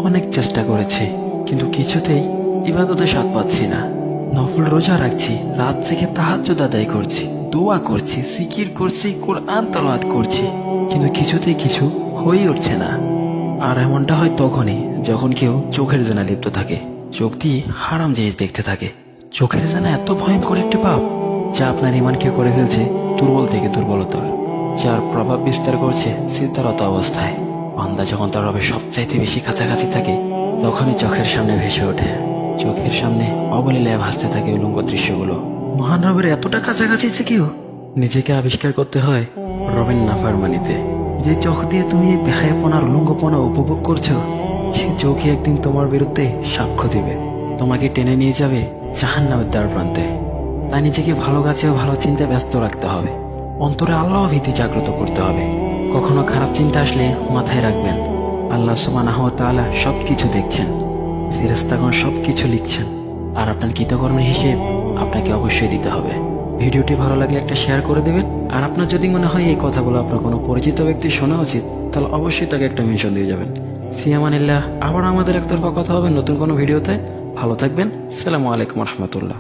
অনেক চেষ্টা করেছি, কিন্তু কিছুতেই ইবাদতে স্বাদ পাচ্ছি না। নফল রোজা রাখছি, রাত থেকে তাহাজ্জুদ আদায় করছি, দোয়া করছি, জিকির করছি, কোরআন তেলাওয়াত করছি, কিন্তু কিছুতেই কিছু হয়ে উঠছে না। আর এমনটা হয় তখনই যখন কেউ চোখের জেনা লিপ্ত থাকে, চোখ দিয়ে হারাম জিনিস দেখতে থাকে। চোখের জেনা এত ভয়ঙ্কর একটি পাপ যা আপনার ইমানকে করে ফেলছে দুর্বল থেকে দুর্বলতর, যার প্রভাব বিস্তার করছে চিন্তারত অবস্থায়। বান্দা যখন তার রবের সবচাইতে বেশি কাছাকাছি থাকে, তখনই চোখের সামনে ভেসে ওঠে, চোখের সামনে অবলীলায় ভাসতে থাকে উলঙ্গ দৃশ্যগুলো। মহান রবের এতটা কাছাকাছি থেকেও নিজেকে আবিষ্কার করতে হয় রবের নাফরমানিতে। যে চোখ দিয়ে তুমি এই বেহায়াপনার উলঙ্গপনা উপভোগ করছো, সে চোখে একদিন তোমার বিরুদ্ধে সাক্ষ্য দিবে, তোমাকে টেনে নিয়ে যাবে জাহান্নামের দ্বার প্রান্তে। তাই নিজেকে ভালো কাছে ও ভালো চিন্তায় ব্যস্ত রাখতে হবে, অন্তরে আল্লাহ ভীতি জাগ্রত করতে হবে। কখনো খারাপ চিন্তা আসলে মাথায় রাখবেন, আল্লাহ সুবহানাহু ওয়া তাআলা সবকিছু দেখছেন, ফেরেশতাগণ সবকিছু লিখছেন, আর আপনার কৃতকর্মের হিসেব আপনাকে অবশ্যই দিতে হবে। ভিডিওটি ভালো লাগলে একটা শেয়ার করে দেবেন, আর আপনার যদি মনে হয় এই কথাগুলো আপনার কোনো পরিচিত ব্যক্তি শোনা উচিত, তাহলে অবশ্যই তাকে একটা মেনশন দিয়ে যাবেন। ফি আমানিল্লাহ। আবার আমাদের একতরফা কথা হবে নতুন কোনো ভিডিওতে। ভালো থাকবেন। আসসালামু আলাইকুম রহমতুল্লাহ।